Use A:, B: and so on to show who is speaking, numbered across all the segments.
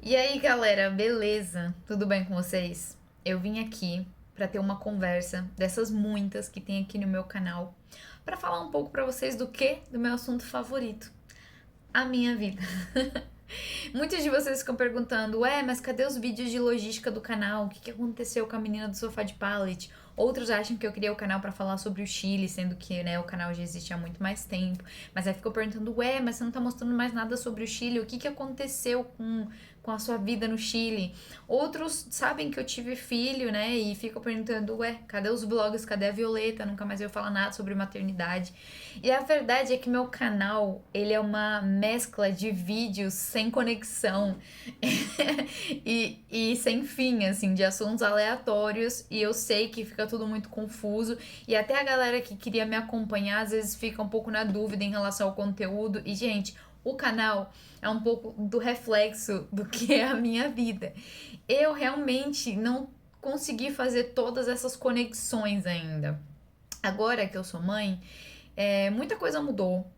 A: E aí, galera, beleza? Tudo bem com vocês? Eu vim aqui para ter uma conversa dessas muitas que tem aqui no meu canal, para falar um pouco para vocês do que? Do meu assunto favorito, a minha vida. Muitos de vocês ficam perguntando, ué, mas cadê os vídeos de logística do canal? O que aconteceu com a menina do sofá de pallet? Outros acham que eu criei o canal para falar sobre o Chile, sendo que, né, o canal já existe há muito mais tempo. Mas aí ficou perguntando, ué, mas você não tá mostrando mais nada sobre o Chile? O que aconteceu com a sua vida no Chile? Outros sabem que eu tive filho, né, e ficam perguntando, ué, cadê os vlogs? Cadê a Violeta? Nunca mais eu falar nada sobre maternidade. E a verdade é que meu canal, ele é uma mescla de vídeos sem conexão e sem fim, assim, de assuntos aleatórios. E eu sei que fica tudo muito confuso. E até a galera que queria me acompanhar, às vezes fica um pouco na dúvida em relação ao conteúdo. E, gente, o canal é um pouco do reflexo do que é a minha vida. Eu realmente não consegui fazer todas essas conexões ainda. Agora que eu sou mãe, muita coisa mudou.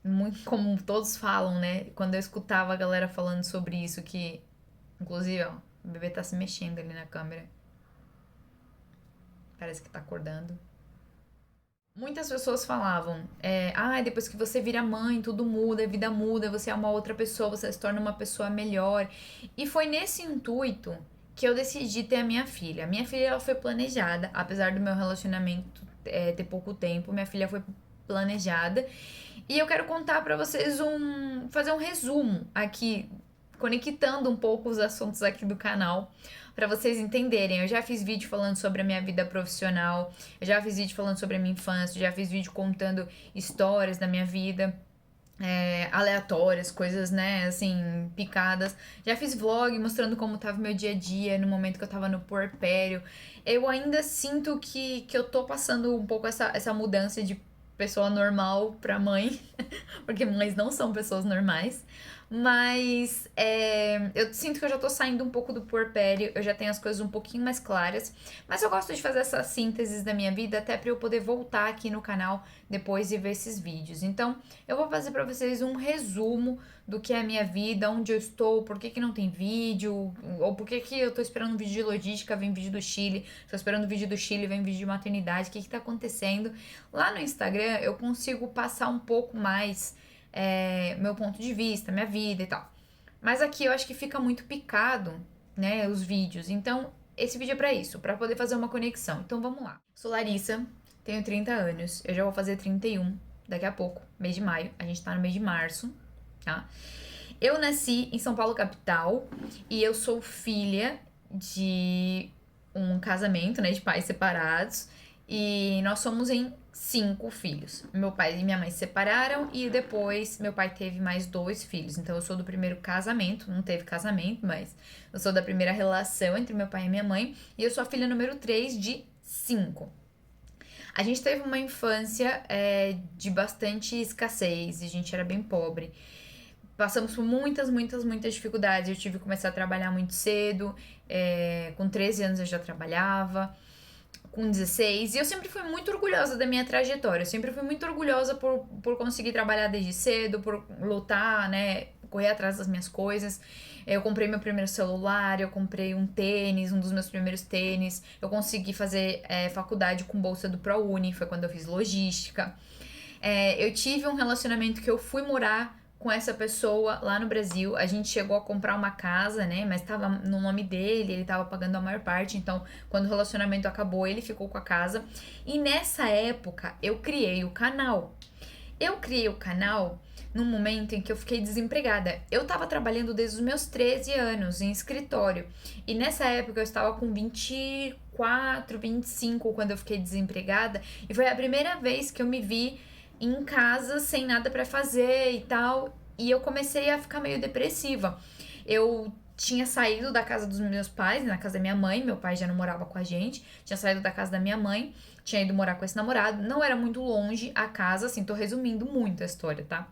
A: Muito, como todos falam, né? Quando eu escutava a galera falando sobre isso, que, inclusive, ó, o bebê tá se mexendo ali na câmera. Parece que tá acordando. Muitas pessoas falavam, depois que você vira mãe, tudo muda, a vida muda, você é uma outra pessoa, você se torna uma pessoa melhor. E foi nesse intuito que eu decidi ter a minha filha. A minha filha ela foi planejada, apesar do meu relacionamento ter pouco tempo, minha filha foi planejada. E eu quero contar pra vocês fazer um resumo aqui, conectando um pouco os assuntos aqui do canal, pra vocês entenderem. Eu já fiz vídeo falando sobre a minha vida profissional, eu já fiz vídeo falando sobre a minha infância, já fiz vídeo contando histórias da minha vida. Aleatórias, coisas, né, assim, picadas. Já fiz vlog mostrando como tava o meu dia a dia no momento que eu tava no puerpério. Eu ainda sinto que eu tô passando um pouco essa mudança de pessoa normal pra mãe, porque mães não são pessoas normais. Mas eu sinto que eu já tô saindo um pouco do puerpério, eu já tenho as coisas um pouquinho mais claras. Mas eu gosto de fazer essas sínteses da minha vida até pra eu poder voltar aqui no canal depois e ver esses vídeos. Então, eu vou fazer pra vocês um resumo do que é a minha vida, onde eu estou, por que não tem vídeo, ou por que eu tô esperando um vídeo de logística, vem vídeo do Chile, tô esperando um vídeo do Chile, vem vídeo de maternidade, o que tá acontecendo. Lá no Instagram eu consigo passar um pouco mais meu ponto de vista, minha vida e tal. Mas aqui eu acho que fica muito picado, né, os vídeos. Então, esse vídeo é pra isso, pra poder fazer uma conexão. Então, vamos lá. Sou Larissa, tenho 30 anos, eu já vou fazer 31 daqui a pouco, mês de maio. A gente tá no mês de março, tá? Eu nasci em São Paulo, capital, e eu sou filha de um casamento, né, de pais separados. E nós somos em 5 filhos. Meu pai e minha mãe se separaram e depois meu pai teve mais 2 filhos. Então eu sou do primeiro casamento, não teve casamento, mas eu sou da primeira relação entre meu pai e minha mãe. E eu sou a filha número 3 de 5. A gente teve uma infância de bastante escassez, a gente era bem pobre. Passamos por muitas, muitas, muitas dificuldades. Eu tive que começar a trabalhar muito cedo, com 13 anos eu já trabalhava, com 16. E eu sempre fui muito orgulhosa da minha trajetória. Eu sempre fui muito orgulhosa por conseguir trabalhar desde cedo, por lutar, né? Correr atrás das minhas coisas. Eu comprei meu primeiro celular, eu comprei um tênis, um dos meus primeiros tênis. Eu consegui fazer faculdade com bolsa do ProUni, foi quando eu fiz logística. Eu tive um relacionamento que eu fui morar com essa pessoa lá no Brasil. A gente chegou a comprar uma casa, né? Mas tava no nome dele, ele tava pagando a maior parte. Então, quando o relacionamento acabou, ele ficou com a casa. E nessa época, eu criei o canal. Eu criei o canal num momento em que eu fiquei desempregada. Eu tava trabalhando desde os meus 13 anos em escritório. E nessa época eu estava com 24, 25 quando eu fiquei desempregada. E foi a primeira vez que eu me vi em casa sem nada pra fazer e tal. E eu comecei a ficar meio depressiva. Eu tinha saído da casa dos meus pais, na casa da minha mãe, meu pai já não morava com a gente, tinha saído da casa da minha mãe, tinha ido morar com esse namorado, não era muito longe a casa, assim, tô resumindo muito a história, tá?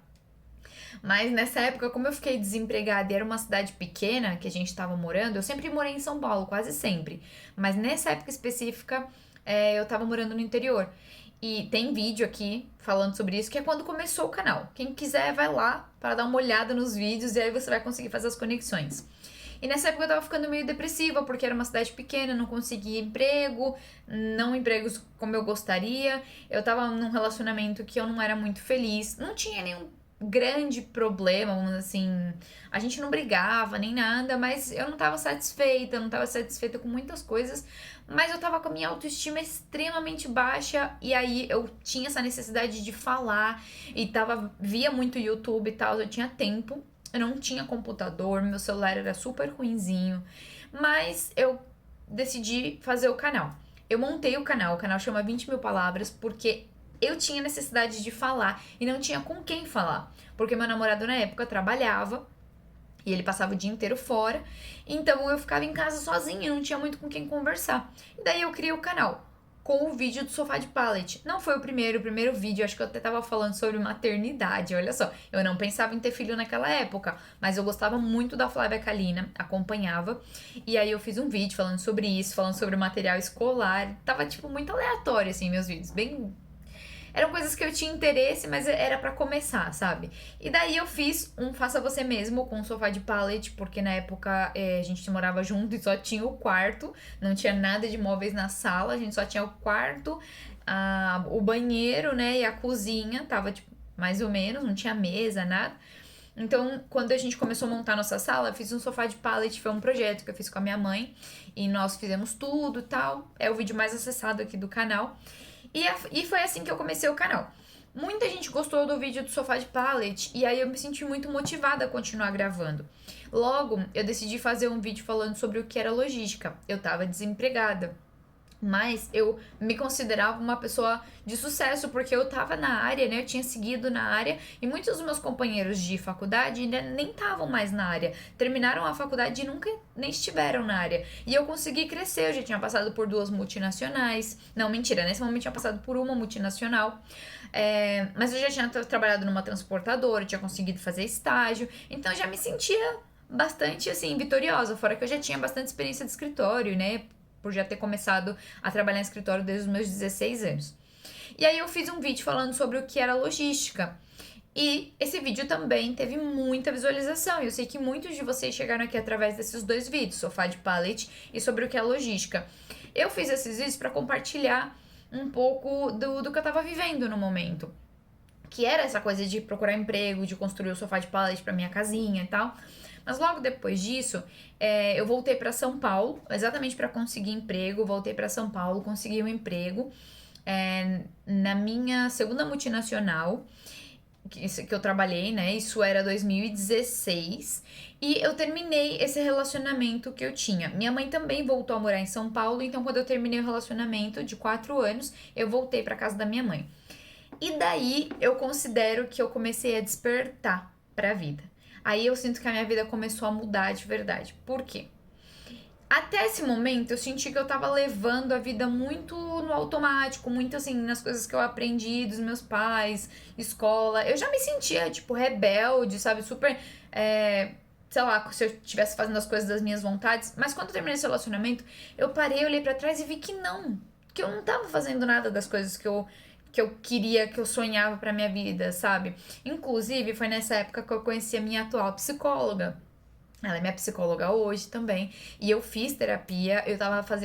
A: Mas nessa época, como eu fiquei desempregada e era uma cidade pequena que a gente tava morando, eu sempre morei em São Paulo, quase sempre. Mas nessa época específica, eu tava morando no interior. E tem vídeo aqui falando sobre isso, que é quando começou o canal. Quem quiser, vai lá para dar uma olhada nos vídeos e aí você vai conseguir fazer as conexões. E nessa época eu tava ficando meio depressiva, porque era uma cidade pequena, não conseguia emprego, não empregos como eu gostaria. Eu tava num relacionamento que eu não era muito feliz, não tinha nenhum grande problema, vamos dizer assim. A gente não brigava nem nada, mas eu não tava satisfeita, eu não tava satisfeita com muitas coisas, mas eu tava com a minha autoestima extremamente baixa e aí eu tinha essa necessidade de falar e via muito YouTube e tal, eu tinha tempo. Eu não tinha computador, meu celular era super ruinzinho, mas eu decidi fazer o canal. Eu montei o canal chama 20 mil palavras, porque eu tinha necessidade de falar e não tinha com quem falar. Porque meu namorado na época trabalhava e ele passava o dia inteiro fora, então eu ficava em casa sozinha, não tinha muito com quem conversar. E daí eu criei o canal com o vídeo do sofá de pallet. Não foi o primeiro vídeo, acho que eu até tava falando sobre maternidade, olha só. Eu não pensava em ter filho naquela época, mas eu gostava muito da Flávia Kalina, acompanhava. E aí eu fiz um vídeo falando sobre isso, falando sobre material escolar. Tava, tipo, muito aleatório, assim, meus vídeos, bem eram coisas que eu tinha interesse, mas era para começar, sabe? E daí eu fiz um faça você mesmo com um sofá de pallet, porque na época a gente morava junto e só tinha o quarto, não tinha nada de móveis na sala, a gente só tinha o quarto, o banheiro, né, e a cozinha, tava tipo mais ou menos, não tinha mesa, nada. Então, quando a gente começou a montar nossa sala, eu fiz um sofá de pallet, foi um projeto que eu fiz com a minha mãe, e nós fizemos tudo e tal. É o vídeo mais acessado aqui do canal. E foi assim que eu comecei o canal. Muita gente gostou do vídeo do sofá de pallet e aí eu me senti muito motivada a continuar gravando. Logo, eu decidi fazer um vídeo falando sobre o que era logística. Eu tava desempregada, mas eu me considerava uma pessoa de sucesso porque eu tava na área, né? Eu tinha seguido na área e muitos dos meus companheiros de faculdade ainda nem estavam mais na área. Terminaram a faculdade e nunca nem estiveram na área. E eu consegui crescer, eu já tinha passado por 2 multinacionais. Não, mentira, nesse momento eu tinha passado por uma multinacional. Mas eu já tinha trabalhado numa transportadora, tinha conseguido fazer estágio, então eu já me sentia bastante assim vitoriosa, fora que eu já tinha bastante experiência de escritório, né? Por já ter começado a trabalhar em escritório desde os meus 16 anos. E aí eu fiz um vídeo falando sobre o que era logística. E esse vídeo também teve muita visualização. E eu sei que muitos de vocês chegaram aqui através desses 2 vídeos, sofá de pallet e sobre o que é logística. Eu fiz esses vídeos para compartilhar um pouco do que eu tava vivendo no momento. Que era essa coisa de procurar emprego, de construir o sofá de pallet para minha casinha e tal. Mas logo depois disso, eu voltei para São Paulo, exatamente para conseguir emprego. Voltei para São Paulo, consegui um emprego na minha segunda multinacional que eu trabalhei, né? Isso era 2016. E eu terminei esse relacionamento que eu tinha. Minha mãe também voltou a morar em São Paulo, então quando eu terminei o relacionamento de 4 anos, eu voltei para casa da minha mãe. E daí eu considero que eu comecei a despertar para a vida. Aí eu sinto que a minha vida começou a mudar de verdade. Por quê? Até esse momento eu senti que eu tava levando a vida muito no automático, muito assim, nas coisas que eu aprendi dos meus pais, escola. Eu já me sentia, tipo, rebelde, sabe? Super. Sei lá, se eu estivesse fazendo as coisas das minhas vontades. Mas quando eu terminei esse relacionamento, eu parei, olhei pra trás e vi que não. Que eu não tava fazendo nada das coisas que eu queria, que eu sonhava pra minha vida, sabe? Inclusive, foi nessa época que eu conheci a minha atual psicóloga. Ela é minha psicóloga hoje também. E eu fiz terapia,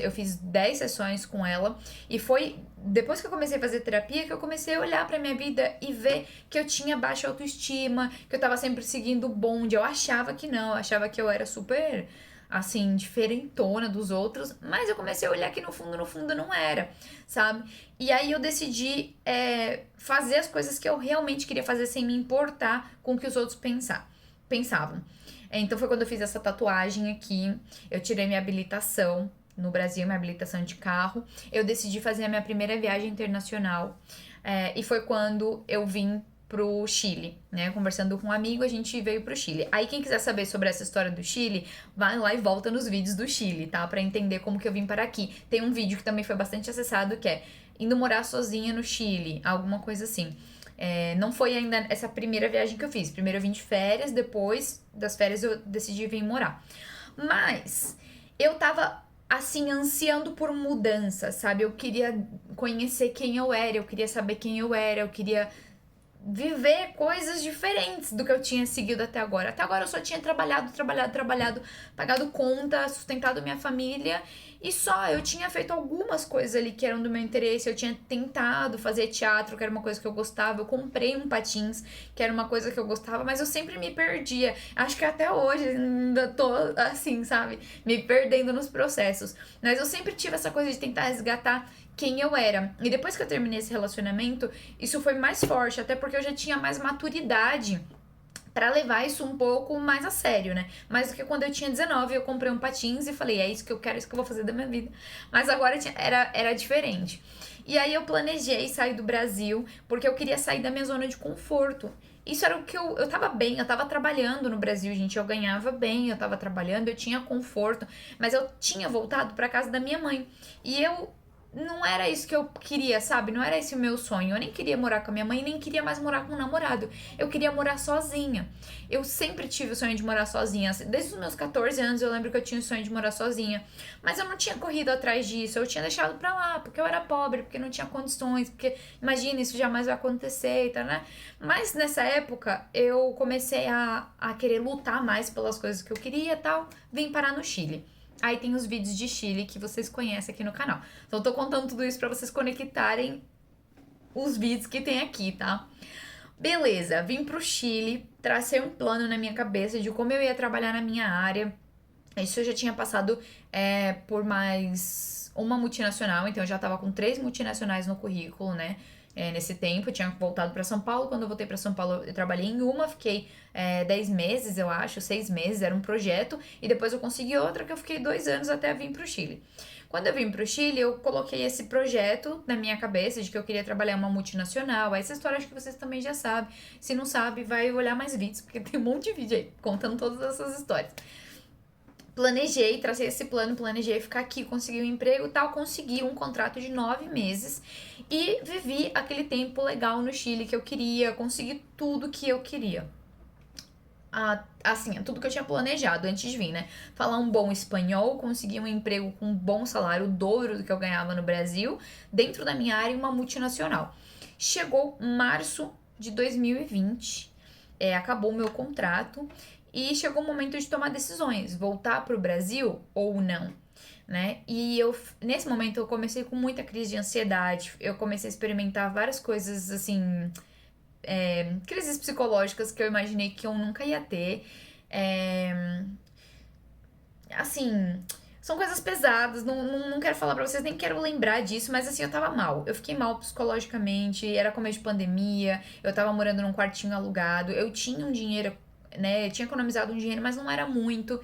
A: eu fiz 10 sessões com ela. E foi depois que eu comecei a fazer terapia que eu comecei a olhar pra minha vida e ver que eu tinha baixa autoestima, que eu tava sempre seguindo o bonde. Eu achava que não, eu achava que eu era super, assim, diferentona dos outros. Mas eu comecei a olhar que no fundo não era, sabe? E aí eu decidi fazer as coisas que eu realmente queria fazer sem me importar com o que os outros pensavam. Então foi quando eu fiz essa tatuagem aqui. Eu tirei minha habilitação no Brasil, minha habilitação de carro. Eu decidi fazer a minha primeira viagem internacional. E foi quando eu vim pro Chile, né? Conversando com um amigo, a gente veio pro Chile. Aí quem quiser saber sobre essa história do Chile, vai lá e volta nos vídeos do Chile, tá? Pra entender como que eu vim para aqui. Tem um vídeo que também foi bastante acessado, que é indo morar sozinha no Chile, alguma coisa assim. Não foi ainda essa primeira viagem que eu fiz. Primeiro eu vim de férias, depois das férias eu decidi vir morar. Mas eu tava, assim, ansiando por mudança, sabe? Eu queria conhecer quem eu era, eu queria saber quem eu era, eu queria viver coisas diferentes do que eu tinha seguido até agora. Até agora eu só tinha trabalhado, pagado conta, sustentado minha família e só. Eu tinha feito algumas coisas ali que eram do meu interesse. Eu tinha tentado fazer teatro, que era uma coisa que eu gostava. Eu comprei um patins, que era uma coisa que eu gostava, mas eu sempre me perdia. Acho que até hoje ainda tô assim, sabe? Me perdendo nos processos. Mas eu sempre tive essa coisa de tentar resgatar quem eu era. E depois que eu terminei esse relacionamento, isso foi mais forte, até porque eu já tinha mais maturidade pra levar isso um pouco mais a sério, né? Mais do que quando eu tinha 19, eu comprei um patins e falei, é isso que eu quero, é isso que eu vou fazer da minha vida. Mas agora era diferente. E aí eu planejei sair do Brasil, porque eu queria sair da minha zona de conforto. Isso era o que eu tava bem, eu tava trabalhando no Brasil, gente, eu ganhava bem, eu tava trabalhando, eu tinha conforto, mas eu tinha voltado pra casa da minha mãe. E eu não era isso que eu queria, sabe? Não era esse o meu sonho. Eu nem queria morar com a minha mãe, nem queria mais morar com um namorado. Eu queria morar sozinha. Eu sempre tive o sonho de morar sozinha. Desde os meus 14 anos eu lembro que eu tinha o sonho de morar sozinha. Mas eu não tinha corrido atrás disso. Eu tinha deixado pra lá, porque eu era pobre, porque não tinha condições, porque imagina, isso jamais vai acontecer e tal, né? Mas nessa época eu comecei a querer lutar mais pelas coisas que eu queria e tal. Vim parar no Chile. Aí tem os vídeos de Chile que vocês conhecem aqui no canal. Então eu tô contando tudo isso pra vocês conectarem os vídeos que tem aqui, tá? Beleza, vim pro Chile, tracei um plano na minha cabeça de como eu ia trabalhar na minha área. Isso eu já tinha passado por mais uma multinacional, então eu já tava com 3 multinacionais no currículo, né? Nesse tempo, eu tinha voltado para São Paulo. Quando eu voltei para São Paulo, eu trabalhei em uma, fiquei 10 meses, eu acho, 6 meses, era um projeto, e depois eu consegui outra que eu fiquei 2 anos até vir pro Chile. Quando eu vim pro Chile, eu coloquei esse projeto na minha cabeça de que eu queria trabalhar em uma multinacional. Essa história acho que vocês também já sabem. Se não sabe, vai olhar mais vídeos, porque tem um monte de vídeo aí contando todas essas histórias. Planejei, tracei esse plano, planejei ficar aqui, conseguir um emprego e tal, consegui um contrato de 9 meses e vivi aquele tempo legal no Chile que eu queria, consegui tudo que eu queria. Assim, tudo que eu tinha planejado antes de vir, né? Falar um bom espanhol, conseguir um emprego com um bom salário, o dobro do que eu ganhava no Brasil, dentro da minha área, em uma multinacional. Chegou março de 2020, acabou o meu contrato e chegou o momento de tomar decisões, voltar pro Brasil ou não, né? E nesse momento, eu comecei com muita crise de ansiedade, eu comecei a experimentar várias coisas, assim, crises psicológicas que eu imaginei que eu nunca ia ter. É, assim, são coisas pesadas, não quero falar pra vocês, nem quero lembrar disso, mas assim, eu tava mal. Eu fiquei mal psicologicamente, era começo de pandemia, eu tava morando num quartinho alugado, eu tinha um dinheiro, né? Eu tinha economizado um dinheiro, mas não era muito.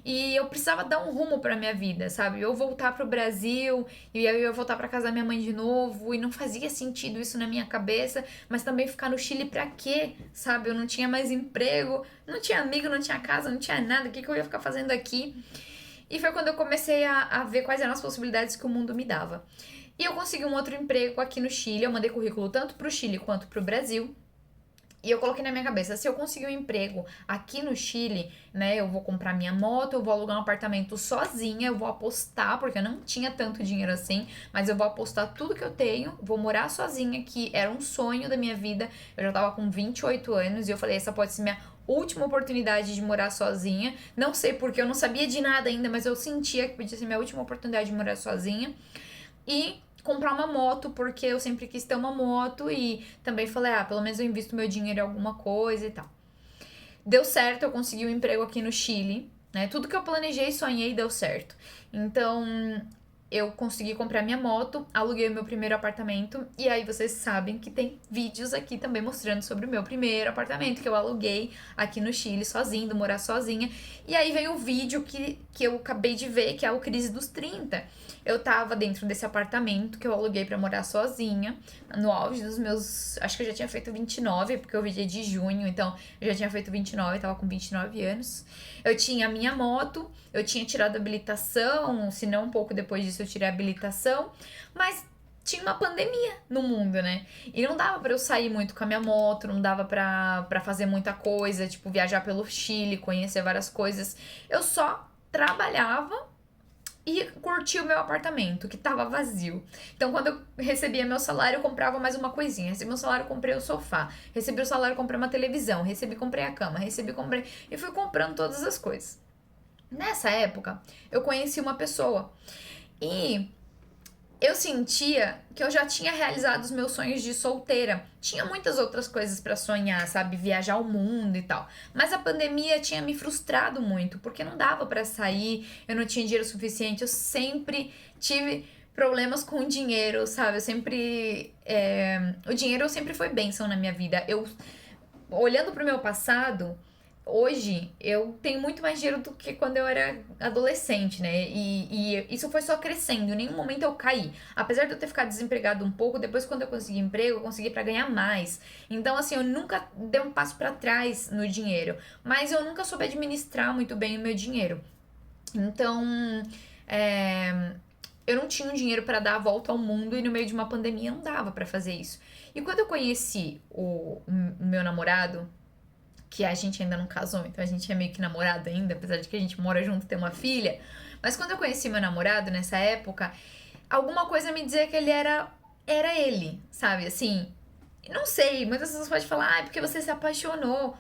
A: E eu precisava dar um rumo pra minha vida, sabe? Eu voltar pro Brasil, e aí eu voltar pra casa da minha mãe de novo, e não fazia sentido isso na minha cabeça, mas também ficar no Chile pra quê, sabe? Eu não tinha mais emprego, não tinha amigo, não tinha casa, não tinha nada, o que eu ia ficar fazendo aqui? E foi quando eu comecei a ver quais eram as possibilidades que o mundo me dava. E eu consegui um outro emprego aqui no Chile, eu mandei currículo tanto pro Chile quanto pro Brasil. E eu coloquei na minha cabeça, se eu conseguir um emprego aqui no Chile, né, eu vou comprar minha moto, eu vou alugar um apartamento sozinha, eu vou apostar, porque eu não tinha tanto dinheiro assim, mas eu vou apostar tudo que eu tenho, vou morar sozinha, que era um sonho da minha vida. Eu já tava com 28 anos e eu falei, essa pode ser minha última oportunidade de morar sozinha. Não sei porque eu não sabia de nada ainda, mas eu sentia que podia ser minha última oportunidade de morar sozinha. E comprar uma moto, porque eu sempre quis ter uma moto e também falei, pelo menos eu invisto meu dinheiro em alguma coisa e tal. Deu certo, eu consegui um emprego aqui no Chile, né? Tudo que eu planejei, sonhei, deu certo. Então, eu consegui comprar minha moto, aluguei o meu primeiro apartamento e aí vocês sabem que tem vídeos aqui também mostrando sobre o meu primeiro apartamento que eu aluguei aqui no Chile sozinho, morar sozinha. E aí veio o vídeo que eu acabei de ver, que é o Crise dos 30. Eu tava dentro desse apartamento que eu aluguei pra morar sozinha, no auge dos meus, acho que eu já tinha feito 29, porque o vídeo é de junho, então eu já tinha feito 29, tava com 29 anos. Eu tinha a minha moto, eu tinha tirado a habilitação, se não um pouco depois disso eu tirei a habilitação, mas tinha uma pandemia no mundo, né? E não dava pra eu sair muito com a minha moto, não dava pra fazer muita coisa, tipo viajar pelo Chile, conhecer várias coisas. Eu só trabalhava e curti o meu apartamento, que tava vazio. Então, quando eu recebia meu salário, eu comprava mais uma coisinha. Recebi meu salário, eu comprei o sofá. Recebi o salário, eu comprei uma televisão. Recebi, comprei a cama. Recebi, comprei. E fui comprando todas as coisas. Nessa época, eu conheci uma pessoa. E eu sentia que eu já tinha realizado os meus sonhos de solteira. Tinha muitas outras coisas pra sonhar, sabe? Viajar o mundo e tal. Mas a pandemia tinha me frustrado muito, porque não dava pra sair, eu não tinha dinheiro suficiente, eu sempre tive problemas com dinheiro, sabe? Eu sempre. O dinheiro sempre foi bênção na minha vida. Eu, olhando pro meu passado, hoje eu tenho muito mais dinheiro do que quando eu era adolescente, né? E isso foi só crescendo, em nenhum momento eu caí. Apesar de eu ter ficado desempregado um pouco, depois quando eu consegui emprego, eu consegui para ganhar mais. Então, assim, eu nunca dei um passo para trás no dinheiro, mas eu nunca soube administrar muito bem o meu dinheiro. Então, é, eu não tinha um dinheiro para dar a volta ao mundo e no meio de uma pandemia não dava para fazer isso. E quando eu conheci o meu namorado, que a gente ainda não casou, então a gente é meio que namorado ainda, apesar de que a gente mora junto e tem uma filha. Mas quando eu conheci meu namorado nessa época, alguma coisa me dizia que ele era ele, sabe? Assim, não sei, muitas pessoas podem falar, ah, é porque você se apaixonou.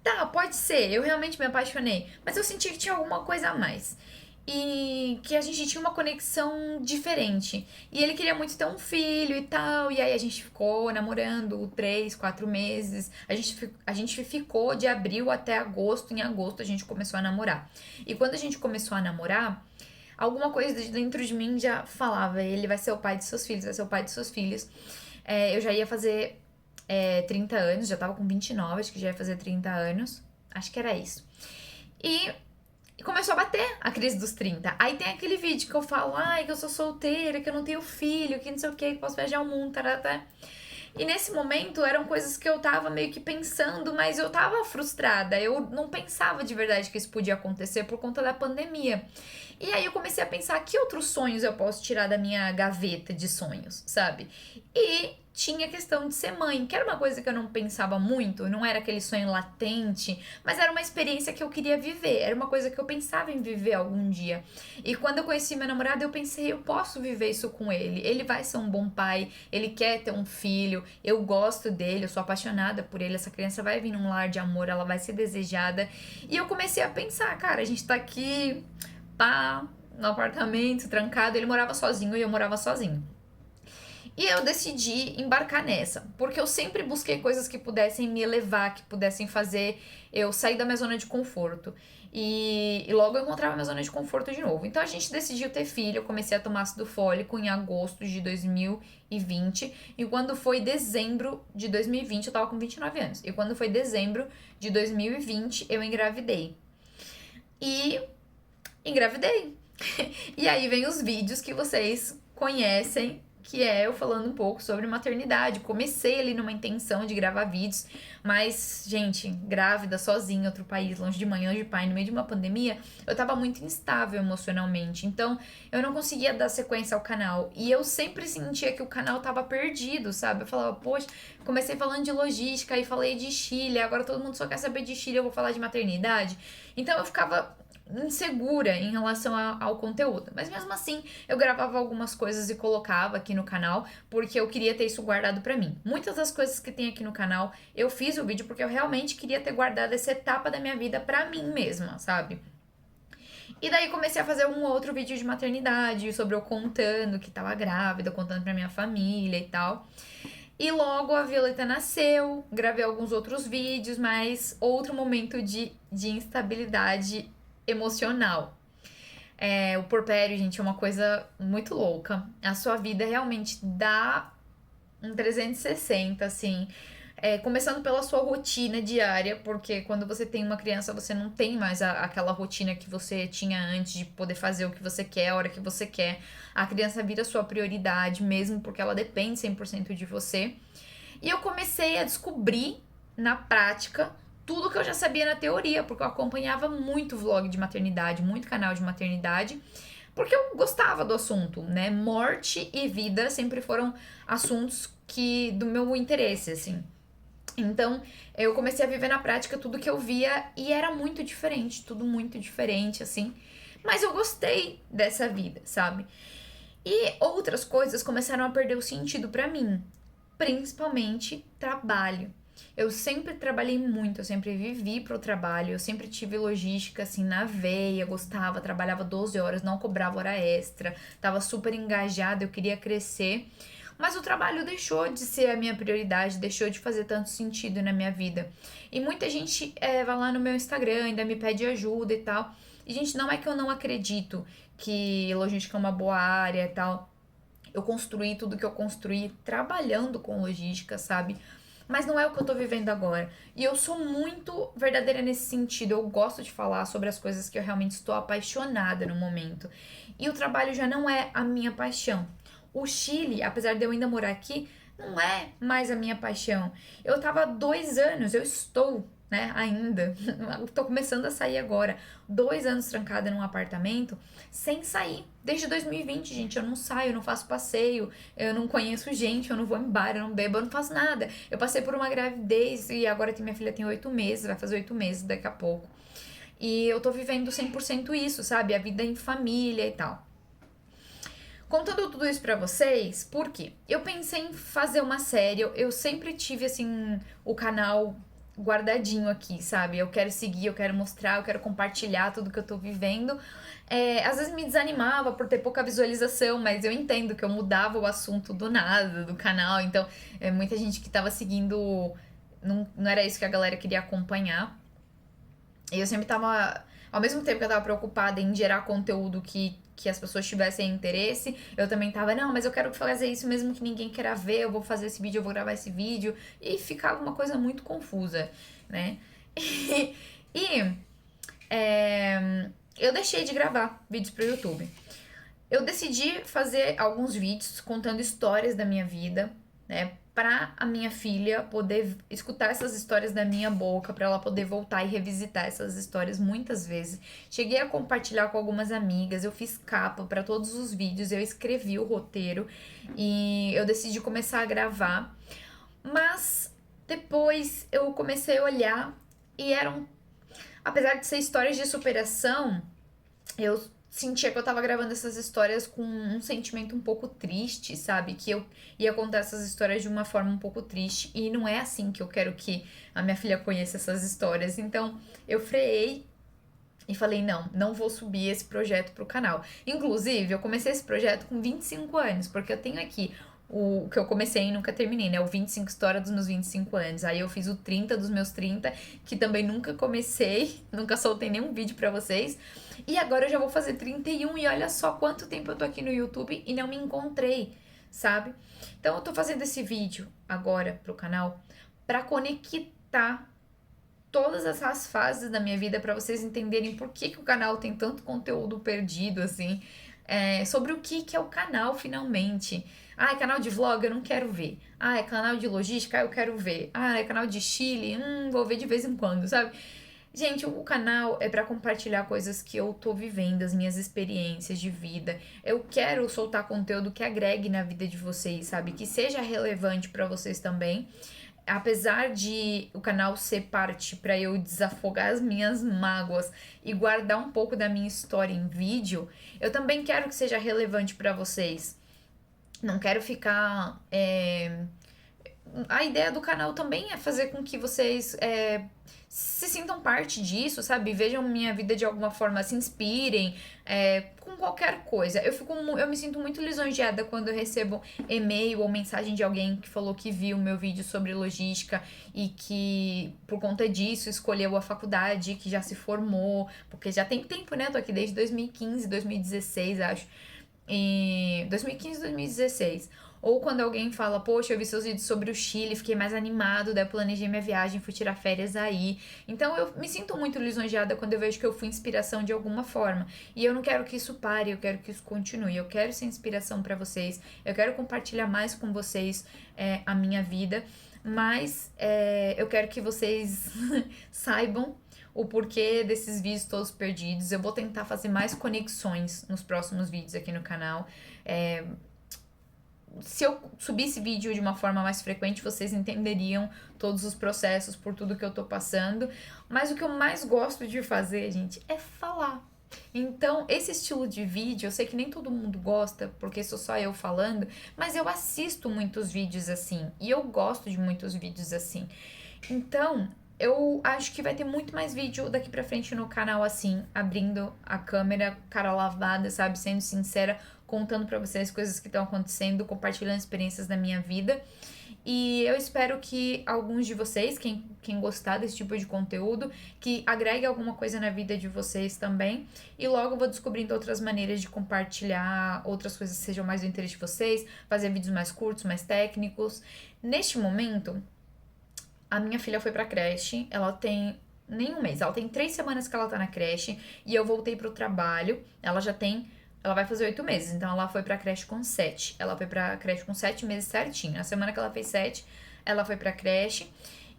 A: Tá, pode ser, eu realmente me apaixonei, mas eu senti que tinha alguma coisa a mais. E que a gente tinha uma conexão diferente. E ele queria muito ter um filho e tal. E aí a gente ficou namorando 3, 4 meses. A gente ficou de abril até agosto. Em agosto a gente começou a namorar. E quando a gente começou a namorar, alguma coisa dentro de mim já falava: ele vai ser o pai de seus filhos, vai ser o pai de seus filhos. Eu já ia fazer 30 anos, já tava com 29, acho que já ia fazer 30 anos. Acho que era isso. E começou a bater a crise dos 30. Aí tem aquele vídeo que eu falo, ai, que eu sou solteira, que eu não tenho filho, que não sei o que posso viajar o mundo, taratá. E nesse momento eram coisas que eu tava meio que pensando, mas eu tava frustrada. Eu não pensava de verdade que isso podia acontecer por conta da pandemia. E aí eu comecei a pensar que outros sonhos eu posso tirar da minha gaveta de sonhos, sabe? E tinha a questão de ser mãe, que era uma coisa que eu não pensava muito, não era aquele sonho latente, mas era uma experiência que eu queria viver, era uma coisa que eu pensava em viver algum dia. E quando eu conheci meu namorado, eu pensei, eu posso viver isso com ele. Ele vai ser um bom pai, ele quer ter um filho, eu gosto dele, eu sou apaixonada por ele, essa criança vai vir num lar de amor, ela vai ser desejada. E eu comecei a pensar, cara, a gente tá aqui, pá, no apartamento, trancado, ele morava sozinho e eu morava sozinho. E eu decidi embarcar nessa, porque eu sempre busquei coisas que pudessem me elevar, que pudessem fazer eu sair da minha zona de conforto. E logo eu encontrava minha zona de conforto de novo. Então a gente decidiu ter filho, eu comecei a tomar ácido fólico em agosto de 2020. E quando foi dezembro de 2020, eu tava com 29 anos. E quando foi dezembro de 2020, eu engravidei. E engravidei. E aí vem os vídeos que vocês conhecem, que é eu falando um pouco sobre maternidade. Comecei ali numa intenção de gravar vídeos, mas, gente, grávida, sozinha, em outro país, longe de mãe, longe de pai, no meio de uma pandemia, eu tava muito instável emocionalmente. Então, eu não conseguia dar sequência ao canal. E eu sempre sentia que o canal tava perdido, sabe? Eu falava, poxa, comecei falando de logística e falei de Chile, agora todo mundo só quer saber de Chile, eu vou falar de maternidade. Então, eu ficava insegura em relação ao conteúdo. Mas mesmo assim, eu gravava algumas coisas e colocava aqui no canal, porque eu queria ter isso guardado pra mim. Muitas das coisas que tem aqui no canal, eu fiz o vídeo porque eu realmente queria ter guardado essa etapa da minha vida pra mim mesma, sabe? E daí comecei a fazer um outro vídeo de maternidade, sobre eu contando que tava grávida, contando pra minha família e tal. E logo a Violeta nasceu, gravei alguns outros vídeos, mas outro momento de instabilidade emocional. O porpério, gente, é uma coisa muito louca. A sua vida realmente dá um 360, assim. Começando pela sua rotina diária, porque quando você tem uma criança, você não tem mais aquela rotina que você tinha antes de poder fazer o que você quer, a hora que você quer. A criança vira sua prioridade mesmo, porque ela depende 100% de você. E eu comecei a descobrir na prática tudo que eu já sabia na teoria, porque eu acompanhava muito vlog de maternidade, muito canal de maternidade, porque eu gostava do assunto, né? Morte e vida sempre foram assuntos que do meu interesse, assim. Então, eu comecei a viver na prática tudo que eu via e era muito diferente, tudo muito diferente, assim. Mas eu gostei dessa vida, sabe? E outras coisas começaram a perder o sentido pra mim, principalmente trabalho. Eu sempre trabalhei muito, eu sempre vivi pro trabalho, eu sempre tive logística assim na veia, gostava, trabalhava 12 horas, não cobrava hora extra, tava super engajada, eu queria crescer. Mas o trabalho deixou de ser a minha prioridade, deixou de fazer tanto sentido na minha vida. E muita gente vai lá no meu Instagram, ainda me pede ajuda e tal. E, gente, não é que eu não acredito que logística é uma boa área e tal. Eu construí tudo que eu construí trabalhando com logística, sabe? Mas não é o que eu tô vivendo agora. E eu sou muito verdadeira nesse sentido. Eu gosto de falar sobre as coisas que eu realmente estou apaixonada no momento. E o trabalho já não é a minha paixão. O Chile, apesar de eu ainda morar aqui, não é mais a minha paixão. Eu tava há 2 anos, eu estou, né, ainda. Tô começando a sair agora. 2 anos trancada num apartamento sem sair. Desde 2020, gente, eu não saio, eu não faço passeio, eu não conheço gente, eu não vou em bar, eu não bebo, eu não faço nada. Eu passei por uma gravidez e agora minha filha tem 8 meses, vai fazer 8 meses daqui a pouco. E eu tô vivendo 100% isso, sabe? A vida em família e tal. Contando tudo isso pra vocês, por quê? Eu pensei em fazer uma série, eu sempre tive, assim, o canal guardadinho aqui, sabe? Eu quero seguir, eu quero mostrar, eu quero compartilhar tudo que eu tô vivendo. Às vezes me desanimava por ter pouca visualização, mas eu entendo que eu mudava o assunto do nada, do canal, então muita gente que tava seguindo, não era isso que a galera queria acompanhar. E eu sempre tava. Ao mesmo tempo que eu tava preocupada em gerar conteúdo que as pessoas tivessem interesse, eu também tava, não, mas eu quero fazer isso mesmo que ninguém queira ver, eu vou fazer esse vídeo, eu vou gravar esse vídeo. E ficava uma coisa muito confusa, né? E eu deixei de gravar vídeos pro YouTube. Eu decidi fazer alguns vídeos contando histórias da minha vida, né? Pra a minha filha poder escutar essas histórias da minha boca, pra ela poder voltar e revisitar essas histórias muitas vezes. Cheguei a compartilhar com algumas amigas, eu fiz capa pra todos os vídeos, eu escrevi o roteiro e eu decidi começar a gravar. Mas depois eu comecei a olhar e eram, apesar de ser histórias de superação, eu sentia que eu tava gravando essas histórias com um sentimento um pouco triste, sabe? Que eu ia contar essas histórias de uma forma um pouco triste. E não é assim que eu quero que a minha filha conheça essas histórias. Então eu freiei e falei: não, não vou subir esse projeto pro canal. Inclusive, eu comecei esse projeto com 25 anos, porque eu tenho aqui o que eu comecei e nunca terminei, né? O 25 História dos meus 25 anos. Aí eu fiz o 30 dos meus 30, que também nunca comecei, nunca soltei nenhum vídeo pra vocês. E agora eu já vou fazer 31 e olha só quanto tempo eu tô aqui no YouTube e não me encontrei, sabe? Então eu tô fazendo esse vídeo agora pro canal pra conectar todas essas fases da minha vida para vocês entenderem por que o canal tem tanto conteúdo perdido, assim, sobre o que é o canal finalmente. Ah, é canal de vlog? Eu não quero ver. Ah, é canal de logística? Eu quero ver. Ah, é canal de Chile? Vou ver de vez em quando, sabe? Gente, o canal é para compartilhar coisas que eu tô vivendo, as minhas experiências de vida. Eu quero soltar conteúdo que agregue na vida de vocês, sabe? Que seja relevante para vocês também. Apesar de o canal ser parte para eu desafogar as minhas mágoas e guardar um pouco da minha história em vídeo, eu também quero que seja relevante para vocês. Não quero ficar. A ideia do canal também é fazer com que vocês se sintam parte disso, sabe? Vejam minha vida de alguma forma, se inspirem com qualquer coisa. Eu me sinto muito lisonjeada quando eu recebo e-mail ou mensagem de alguém que falou que viu meu vídeo sobre logística e que por conta disso escolheu a faculdade, que já se formou, porque já tem tempo, né? Eu tô aqui desde 2015, 2016, acho. 2015, 2016. Ou quando alguém fala, poxa, eu vi seus vídeos sobre o Chile, fiquei mais animado, daí eu planejei minha viagem, fui tirar férias aí. Então eu me sinto muito lisonjeada quando eu vejo que eu fui inspiração de alguma forma. E eu não quero que isso pare, eu quero que isso continue. Eu quero ser inspiração para vocês, eu quero compartilhar mais com vocês a minha vida. Mas eu quero que vocês saibam o porquê desses vídeos todos perdidos. Eu vou tentar fazer mais conexões nos próximos vídeos aqui no canal. Se eu subisse vídeo de uma forma mais frequente, vocês entenderiam todos os processos por tudo que eu tô passando. Mas o que eu mais gosto de fazer, gente, é falar. Então, esse estilo de vídeo, eu sei que nem todo mundo gosta, porque sou só eu falando, mas eu assisto muitos vídeos assim, e eu gosto de muitos vídeos assim. Então, eu acho que vai ter muito mais vídeo daqui pra frente no canal assim, abrindo a câmera, cara lavada, sabe, sendo sincera, contando pra vocês coisas que estão acontecendo, compartilhando experiências da minha vida. E eu espero que alguns de vocês, quem gostar desse tipo de conteúdo, que agregue alguma coisa na vida de vocês também. E logo eu vou descobrindo outras maneiras de compartilhar outras coisas que sejam mais do interesse de vocês, fazer vídeos mais curtos, mais técnicos. Neste momento, a minha filha foi pra creche, ela tem nem um mês, ela tem 3 semanas que ela tá na creche e eu voltei pro trabalho. Ela vai fazer 8 meses, então ela foi pra creche com 7. Ela foi pra creche com 7 meses certinho. Na semana que ela fez 7, ela foi pra creche.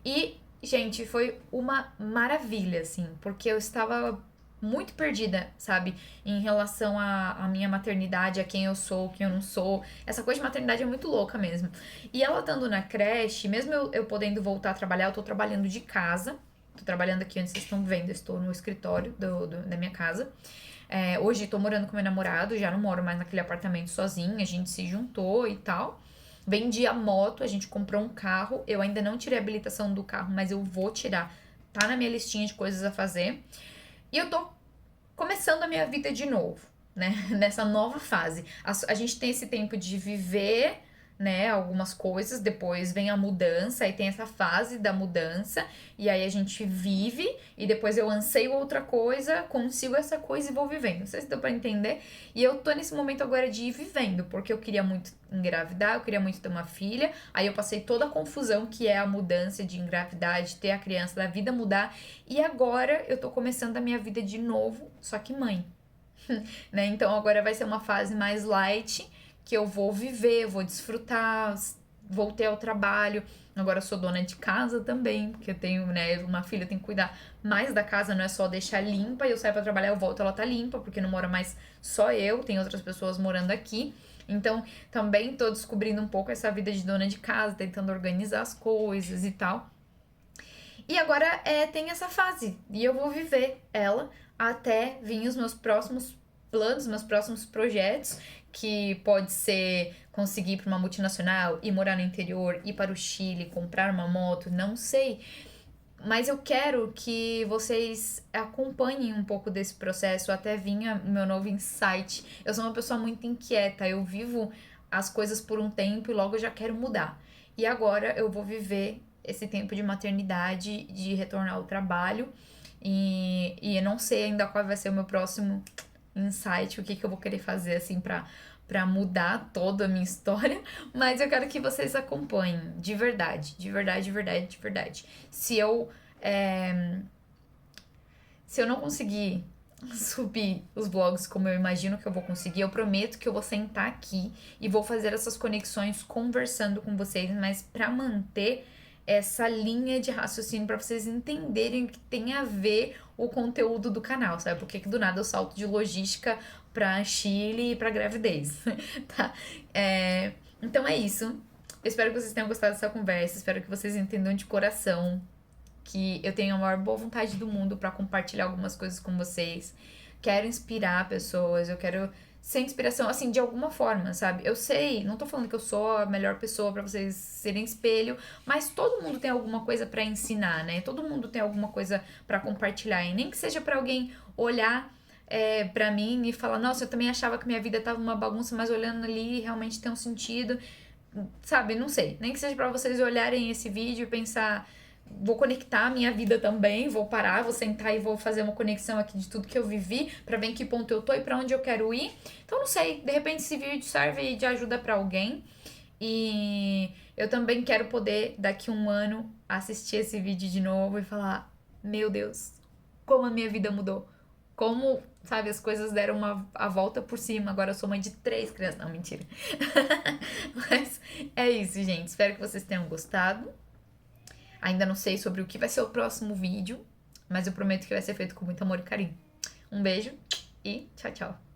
A: E, gente, foi uma maravilha, assim, porque eu estava muito perdida, sabe, em relação à minha maternidade, a quem eu sou, quem eu não sou. Essa coisa de maternidade é muito louca mesmo. E ela estando na creche, mesmo eu podendo voltar a trabalhar, eu tô trabalhando de casa. Tô trabalhando aqui onde vocês estão vendo, eu estou no escritório da minha casa. Hoje tô morando com meu namorado, já não moro mais naquele apartamento sozinha, a gente se juntou e tal. Vendi a moto, a gente comprou um carro. Eu ainda não tirei a habilitação do carro, mas eu vou tirar. Tá na minha listinha de coisas a fazer. E eu tô começando a minha vida de novo, né? Nessa nova fase. A gente tem esse tempo de viver, né, algumas coisas, depois vem a mudança, aí tem essa fase da mudança, e aí a gente vive, e depois eu anseio outra coisa, consigo essa coisa e vou vivendo. Não sei se deu pra entender. E eu tô nesse momento agora de ir vivendo, porque eu queria muito engravidar, eu queria muito ter uma filha, aí eu passei toda a confusão que é a mudança de engravidar, de ter a criança, da vida mudar, e agora eu tô começando a minha vida de novo, só que mãe. Né? Então agora vai ser uma fase mais light, que eu vou viver, vou desfrutar, voltei ao trabalho. Agora eu sou dona de casa também, porque eu tenho, né, uma filha, eu tenho que cuidar mais da casa, não é só deixar limpa e eu saio pra trabalhar, eu volto, ela tá limpa, porque não mora mais só eu, tem outras pessoas morando aqui. Então, também tô descobrindo um pouco essa vida de dona de casa, tentando organizar as coisas e tal. E agora tem essa fase, e eu vou viver ela até vir os meus próximos planos, meus próximos projetos, que pode ser conseguir ir para uma multinacional, ir morar no interior, ir para o Chile, comprar uma moto, não sei. Mas eu quero que vocês acompanhem um pouco desse processo até vir o meu novo insight. Eu sou uma pessoa muito inquieta, eu vivo as coisas por um tempo e logo eu já quero mudar. E agora eu vou viver esse tempo de maternidade, de retornar ao trabalho. E eu não sei ainda qual vai ser o meu próximo insight, o que, que eu vou querer fazer assim pra mudar toda a minha história, mas eu quero que vocês acompanhem, de verdade, de verdade, de verdade, de verdade. Se eu não conseguir subir os vlogs como eu imagino que eu vou conseguir, eu prometo que eu vou sentar aqui e vou fazer essas conexões conversando com vocês, mas pra manter essa linha de raciocínio para vocês entenderem o que tem a ver o conteúdo do canal, sabe? Porque que do nada eu salto de logística pra Chile e pra gravidez, tá? Então é isso. Eu espero que vocês tenham gostado dessa conversa, espero que vocês entendam de coração que eu tenho a maior boa vontade do mundo pra compartilhar algumas coisas com vocês. Quero inspirar pessoas, eu quero ser inspiração, assim, de alguma forma, sabe? Eu sei, não tô falando que eu sou a melhor pessoa pra vocês serem espelho, mas todo mundo tem alguma coisa pra ensinar, né? Todo mundo tem alguma coisa pra compartilhar, e nem que seja pra alguém olhar pra mim e falar, nossa, eu também achava que minha vida tava uma bagunça, mas olhando ali realmente tem um sentido, sabe? Não sei. Nem que seja pra vocês olharem esse vídeo e pensar, vou conectar a minha vida também, vou parar, vou sentar e vou fazer uma conexão aqui de tudo que eu vivi pra ver em que ponto eu tô e pra onde eu quero ir. Então não sei, de repente esse vídeo serve de ajuda pra alguém. E eu também quero poder daqui a um ano assistir esse vídeo de novo e falar, meu Deus, como a minha vida mudou. Como, sabe, as coisas deram a volta por cima. Agora eu sou mãe de 3 crianças. Não, mentira. Mas é isso, gente. Espero que vocês tenham gostado. Ainda não sei sobre o que vai ser o próximo vídeo, mas eu prometo que vai ser feito com muito amor e carinho. Um beijo e tchau, tchau.